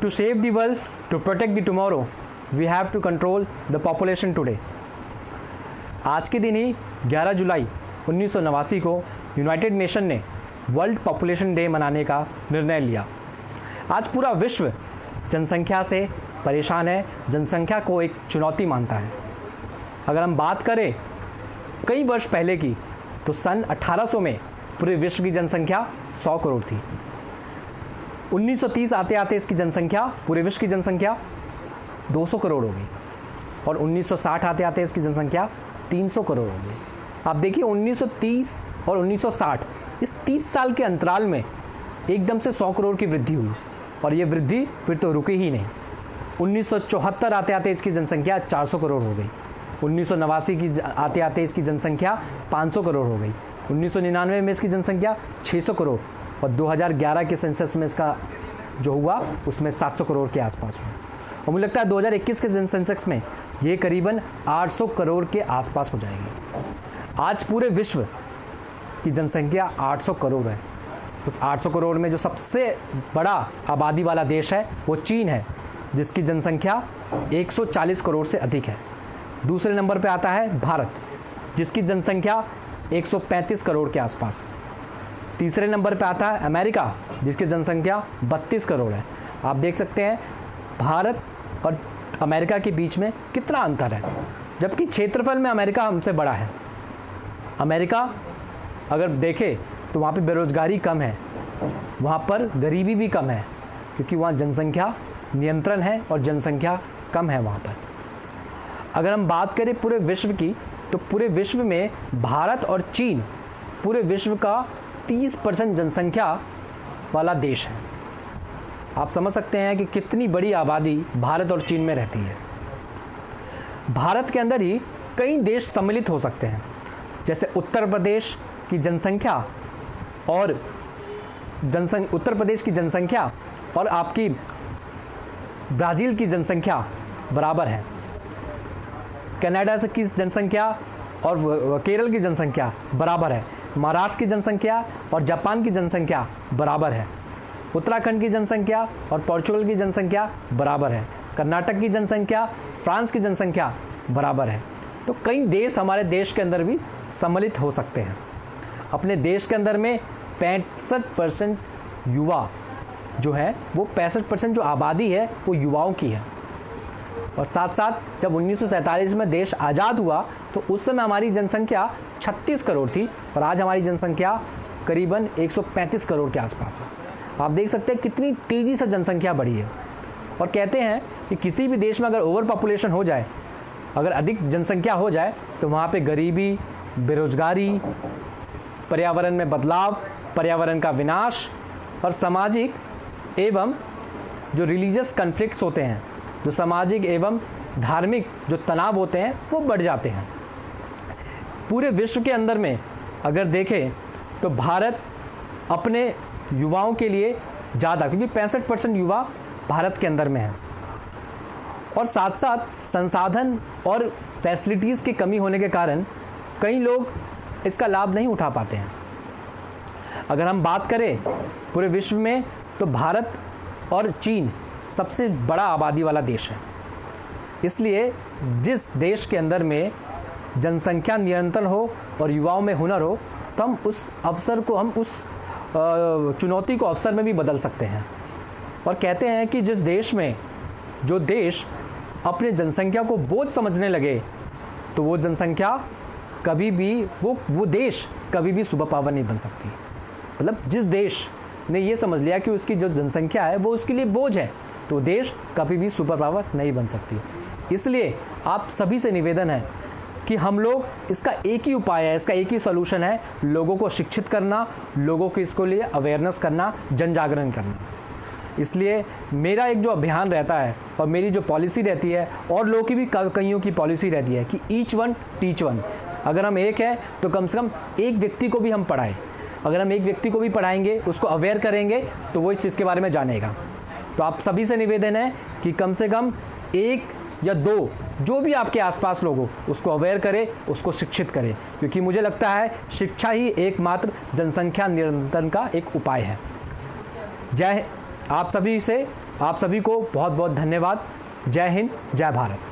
To save the world, to protect the tomorrow, we have to control the population today. आज के दिन ही 11 जुलाई 1989 को United nation ने world population day मनाने का निर्णय लिया। आज पूरा विश्व जनसंख्या से परेशान है, जनसंख्या को एक चुनौती मानता है। अगर हम बात करें कई वर्ष पहले की, तो सन 1800 में पूरे विश्व की जनसंख्या 100 करोड़ थी। 1930 आते आते इसकी जनसंख्या, पूरे विश्व की जनसंख्या 200 करोड़ हो गई और 1960 आते आते इसकी जनसंख्या 300 करोड़ हो गई। आप देखिए 1930 और 1960 इस 30 साल के अंतराल में एकदम से 100 करोड़ की वृद्धि हुई और ये वृद्धि फिर तो रुकी ही नहीं। 1974 आते आते इसकी जनसंख्या 400 करोड़ हो गई। 1989 की आते आते इसकी जनसंख्या 500 करोड़ हो गई। 1999 में इसकी जनसंख्या 600 करोड़ और 2011 के सेंसस में इसका जो हुआ उसमें 700 करोड़ के आसपास हुआ और मुझे लगता है 2021 के सेंसेक्स में ये करीबन 800 करोड़ के आसपास हो जाएगी। आज पूरे विश्व की जनसंख्या 800 करोड़ है। उस 800 करोड़ में जो सबसे बड़ा आबादी वाला देश है वो चीन है, जिसकी जनसंख्या 140 करोड़ से अधिक है। दूसरे नंबर पे आता है भारत, जिसकी जनसंख्या 135 करोड़ के आसपास है। तीसरे नंबर पे आता है अमेरिका, जिसकी जनसंख्या 32 करोड़ है। आप देख सकते हैं भारत और अमेरिका के बीच में कितना अंतर है, जबकि क्षेत्रफल में अमेरिका हमसे बड़ा है। अमेरिका अगर देखें तो वहाँ पे बेरोजगारी कम है, वहाँ पर गरीबी भी कम है, क्योंकि वहाँ जनसंख्या नियंत्रण है और जनसंख्या कम है वहाँ पर। अगर हम बात करें पूरे विश्व की, तो पूरे विश्व में भारत और चीन पूरे विश्व का 30% जनसंख्या वाला देश है। आप समझ सकते हैं कि कितनी बड़ी आबादी भारत और चीन में रहती है। भारत के अंदर ही कई देश सम्मिलित हो सकते हैं, जैसे उत्तर प्रदेश की जनसंख्या और उत्तर प्रदेश की जनसंख्या और आपकी ब्राज़ील की जनसंख्या बराबर है। कनाडा की जनसंख्या और केरल की जनसंख्या बराबर है। महाराष्ट्र की जनसंख्या और जापान की जनसंख्या बराबर है। उत्तराखंड की जनसंख्या और पोर्चुगल की जनसंख्या बराबर है। कर्नाटक की जनसंख्या, फ्रांस की जनसंख्या बराबर है। तो कई देश हमारे देश के अंदर भी सम्मिलित हो सकते हैं। अपने देश के अंदर में 65% युवा जो है वो 65% जो आबादी है वो युवाओं की है। और साथ साथ जब 1947 में देश आज़ाद हुआ तो उस समय हमारी जनसंख्या 36 करोड़ थी और आज हमारी जनसंख्या करीबन 135 करोड़ के आसपास है। आप देख सकते हैं कितनी तेज़ी से जनसंख्या बढ़ी है। और कहते हैं कि किसी भी देश में अगर ओवर पॉपुलेशन हो जाए, अगर अधिक जनसंख्या हो जाए, तो वहाँ पे गरीबी, बेरोजगारी, पर्यावरण में बदलाव, पर्यावरण का विनाश और सामाजिक एवं जो रिलीजियस कन्फ्लिक्ट्स होते हैं, जो सामाजिक एवं धार्मिक जो तनाव होते हैं वो बढ़ जाते हैं। पूरे विश्व के अंदर में अगर देखें तो भारत अपने युवाओं के लिए ज़्यादा, क्योंकि 65% युवा भारत के अंदर में है, और साथ साथ संसाधन और फैसिलिटीज़ की कमी होने के कारण कई लोग इसका लाभ नहीं उठा पाते हैं। अगर हम बात करें पूरे विश्व में तो भारत और चीन सबसे बड़ा आबादी वाला देश है। इसलिए जिस देश के अंदर में जनसंख्या नियंत्रण हो और युवाओं में हुनर हो, तो हम उस अवसर को, हम उस चुनौती को अवसर में भी बदल सकते हैं। और कहते हैं कि जिस देश में जो देश अपने जनसंख्या को बोझ समझने लगे, तो वो जनसंख्या कभी भी, वो देश कभी भी सुपर पावर नहीं बन सकती। मतलब जिस देश ने ये समझ लिया कि उसकी जो जनसंख्या है वो उसके लिए बोझ है, तो देश कभी भी सुपर पावर नहीं बन सकती। इसलिए आप सभी से निवेदन है कि हम लोग, इसका एक ही उपाय है, इसका एक ही सॉल्यूशन है, लोगों को शिक्षित करना, लोगों को इसको लिए अवेयरनेस करना, जन जागरण करना। इसलिए मेरा एक जो अभियान रहता है और मेरी जो पॉलिसी रहती है, और लोगों की भी कईयों की पॉलिसी रहती है कि ईच वन टीच वन। अगर हम एक हैं तो कम से कम एक व्यक्ति को भी हम पढ़ाएं। अगर हम एक व्यक्ति को भी पढ़ाएंगे, उसको अवेयर करेंगे, तो वो इस चीज़ के बारे में जानेगा। तो आप सभी से निवेदन है कि कम से कम एक या दो, जो भी आपके आसपास लोग हो, उसको अवेयर करें, उसको शिक्षित करें, क्योंकि मुझे लगता है शिक्षा ही एकमात्र जनसंख्या नियंत्रण का एक उपाय है। जय, आप सभी से आप सभी को बहुत बहुत धन्यवाद। जय हिंद, जय भारत।